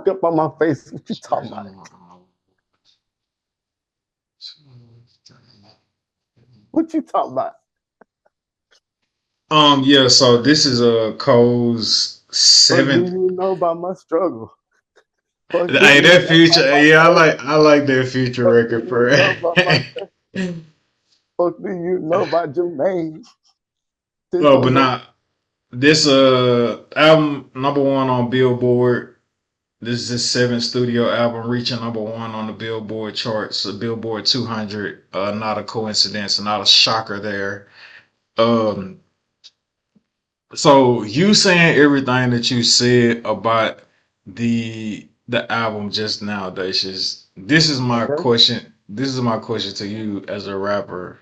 fuck up on my face. What you talking about? What you talking about? Yeah, so this is Cole's Fuck do seventh. you know about my struggle? Fuck do Hey, you that know about future, my yeah, pain? I like that future Fuck do record you for know about my it. fuck do you know about Jermaine? This Oh, but was a not this album number one on Billboard. This is his seventh studio album, reaching number one on the Billboard charts, the Billboard 200. Not a coincidence, not a shocker there. Um, so you saying everything that you said about the album just now, Dacious. This is my okay. question. This is my question to you as a rapper,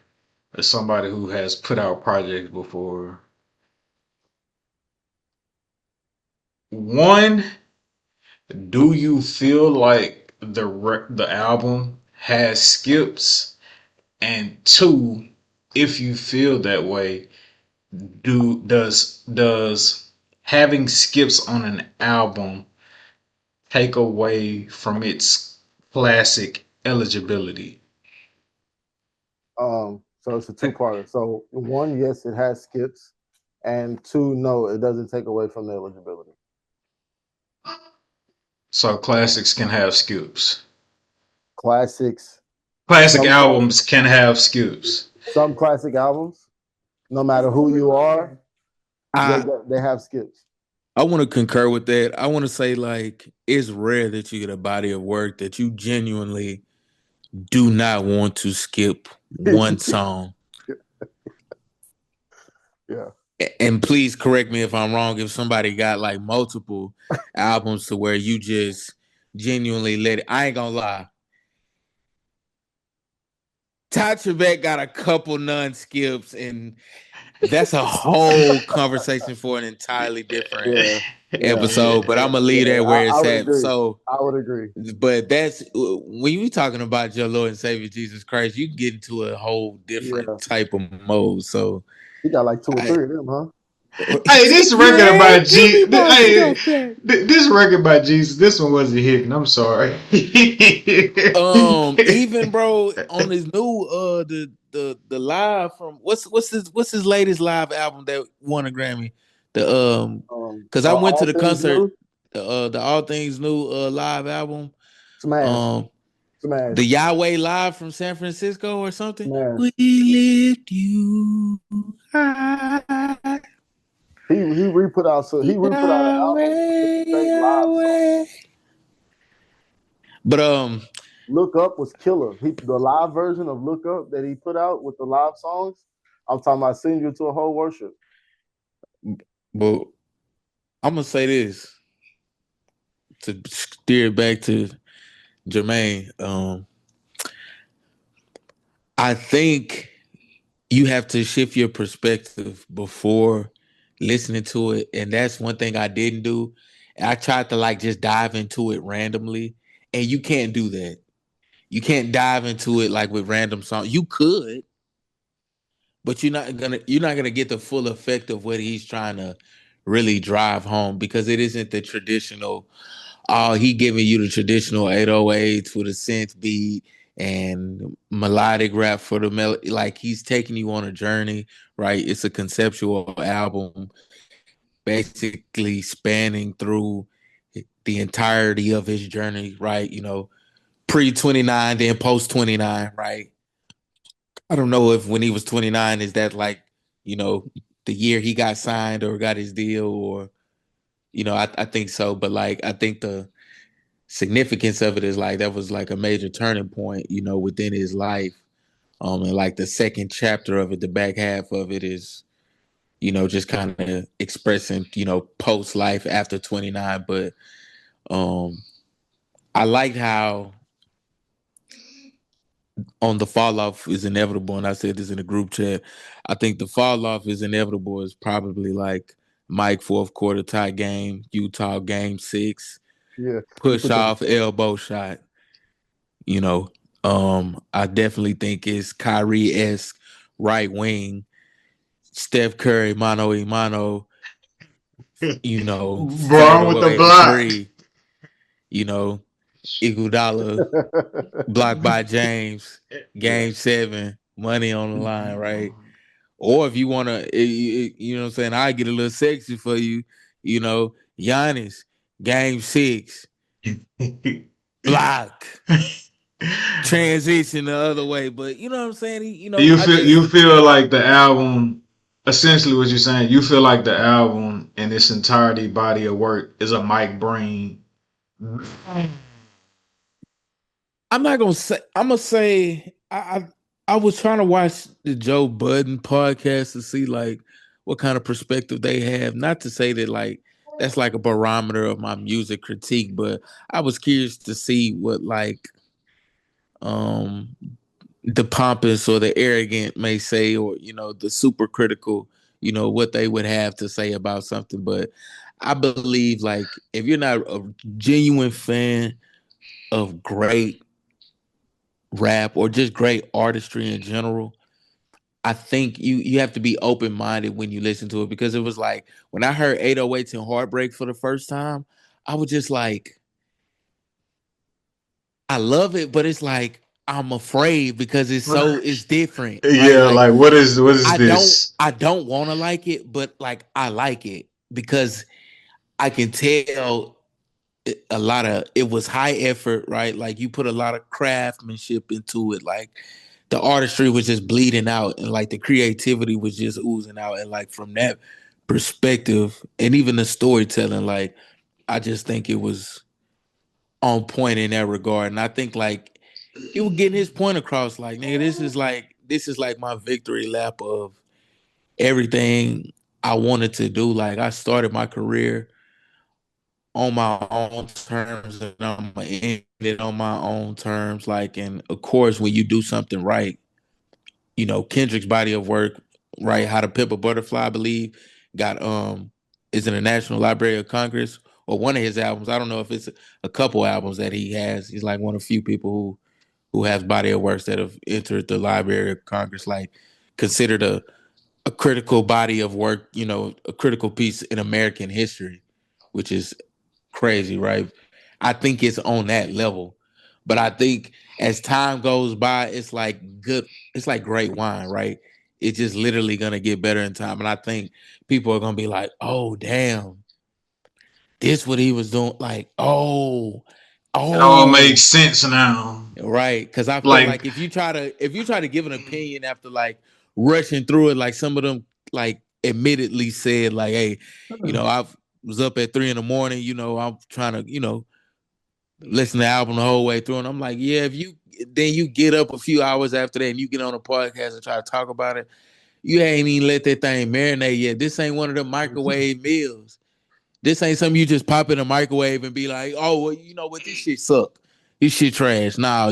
as somebody who has put out projects before. One, do you feel like the album has skips? And two, if you feel that way, does having skips on an album take away from its classic eligibility? So it's a two-parter. So one, yes, it has skips, and two, no, it doesn't take away from the eligibility. So classics can have skips. Classics, Classic some albums can have skips. some classic albums, no matter who you are, they I they have skips. I want to concur with that. I want to say like it's rare that you get a body of work that you genuinely do not want to skip one song. Yeah. And please correct me if I'm wrong. If somebody got like multiple albums to where you just genuinely let it, I ain't gonna lie. Ty Trebek got a couple non skips, and that's a whole conversation for an entirely different Yeah, yeah, episode. But I'm gonna leave yeah. that where I it's would at. agree. So, I would agree. but that's when you talking about your Lord and Savior Jesus Christ, you get into a whole different Yeah, type of mode. So, he got like two or I, three of them, huh? Hey, this record yeah, about give me my Hey, skill set. this record by Jesus. This one wasn't hitting. I'm sorry. Even bro on his new the live from what's his latest live album that won a Grammy? The because I went to All the things concert, new, the All Things New live album, smash, um smash, the Yahweh live from San Francisco or something. smash. We lift you high, He re put out he re put out an album with Yahweh, the same live song. Yahweh. But Look Up was killer. The live version of Look Up that he put out with the live songs. I'm talking about send you to a whole worship. but I'm gonna say this to steer back to Jermaine. I think you have to shift your perspective before listening to it, and that's one thing I didn't do. I tried to like just dive into it randomly, and you can't do that. You can't dive into it like with random songs. You could, but you're not gonna get the full effect of what he's trying to really drive home because it isn't the traditional. Oh, he giving you the traditional 808s with a synth beat and melodic rap for the melody. Like he's taking you on a journey, right? It's a conceptual album, basically spanning through the entirety of his journey, right? Pre 29, then post 29, right? I don't know if when he was 29, is that like, you know, the year he got signed or got his deal or, I think so. But like, I think the significance of it is like that was like a major turning point, within his life. And like the second chapter of it, the back half of it is, just kind of expressing, post life after 29. But um I liked how on the fall off is inevitable, and I said this in a group chat. I think the fall off is inevitable is probably like Mike fourth quarter tie game, Utah game 6, Yeah, he push put the off elbow shot. You know, I definitely think it's Kyrie esque right wing, Steph Curry mano a mano, Born with the fadeaway block. three. Iguodala, blocked by James, Game 7, money on the line, right? Or if you want to, you know what I'm saying, I get a little sexy for you, Giannis, Game 6, block, transition the other way. But you know what I'm saying? You feel like the album, essentially what you're saying, you feel like the album and its entirety body of work is a Mike Breen. I'm not gonna say. I'm gonna say I was trying to watch the Joe Budden podcast to see like what kind of perspective they have. Not to say that like that's like a barometer of my music critique, but I was curious to see what like the pompous or the arrogant may say, or the super critical, what they would have to say about something. But I believe like if you're not a genuine fan of great rap or just great artistry in general, I think you have to be open-minded when you listen to it, because it was like when I heard 808s and Heartbreak for the first time, I was just like, I love it, but it's like I'm afraid because it's different, right? Yeah, Like what is this? I don't want to like it, but like I like it because I can tell it was high effort, right? Like you put a lot of craftsmanship into it, like the artistry was just bleeding out and like the creativity was just oozing out. And like from that perspective, and even the storytelling, like I just think it was on point in that regard. And I think like he was getting his point across, like, nigga, this is like my victory lap of everything I wanted to do. Like I started my career on my own terms and I'm gonna end it on my own terms. Like, and of course, when you do something right, Kendrick's body of work, right? How to Pimp a Butterfly, I believe, got is in the National Library of Congress, or one of his albums. I don't know if it's a couple albums that he has. He's like one of the few people who has body of works that have entered the Library of Congress, like considered a critical body of work, a critical piece in American history, which is crazy, right? I think it's on that level. But I think as time goes by, it's like great wine, right? It's just literally gonna get better in time. And I think people are gonna be like, oh damn, this what he was doing. Like, It all makes sense now. Right. Cause I feel like if you try to give an opinion after like rushing through it, like some of them like admittedly said, like, hey, I was up at 3 a.m, I'm trying to, listen to the album the whole way through. And I'm like, yeah, if you get up a few hours after that and you get on a podcast and try to talk about it, you ain't even let that thing marinate yet. This ain't one of them microwave meals. This ain't something you just pop in a microwave and be like, oh, well, you know what, this shit suck. This shit trash. Nah,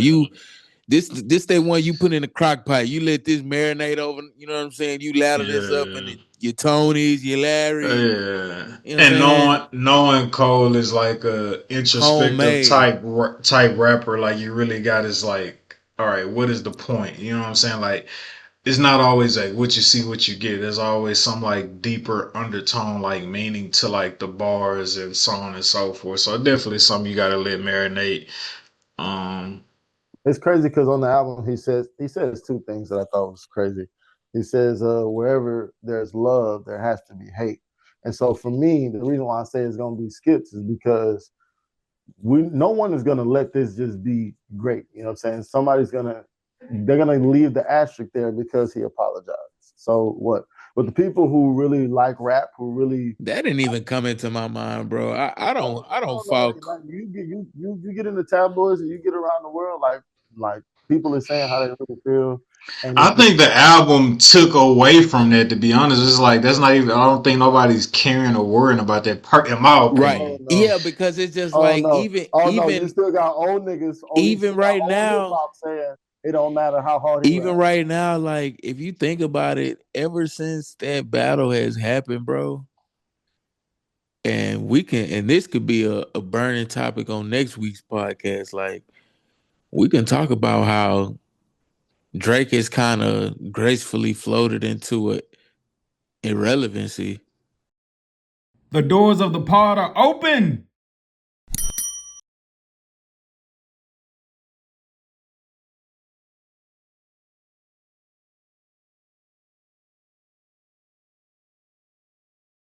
this that one you put in the crock pot. You let this marinate over, you know what I'm saying? You ladder this up and your Tonys, your Larry. Yeah. And knowing Cole is like a introspective type rapper, like you really got is like, all right, what is the point? You know what I'm saying? Like it's not always like what you see, what you get. There's always some like deeper undertone, like meaning to like the bars and so on and so forth. So definitely something you gotta let marinate. It's crazy because on the album he says two things that I thought was crazy. He says, wherever there's love, there has to be hate. And so for me, the reason why I say it's gonna be skits is because no one is gonna let this just be great. You know what I'm saying? They're gonna leave the asterisk there because he apologized. So what? But the people who really like rap, who really that didn't even come into my mind, bro. I don't fuck. Like, you get in the tabloids and you get around the world, like people are saying how they really feel. And I think the album took away from that. To be honest, it's like that's not even. I don't think nobody's caring or worrying about that part. In my opinion, right? Oh, no. Yeah, because it's just like even you still got old niggas. Even right now, saying it don't matter how hard. Even right now, like if you think about it, ever since that battle has happened, bro, and this could be a burning topic on next week's podcast. Like we can talk about how Drake has kind of gracefully floated into irrelevancy. The doors of the pod are open.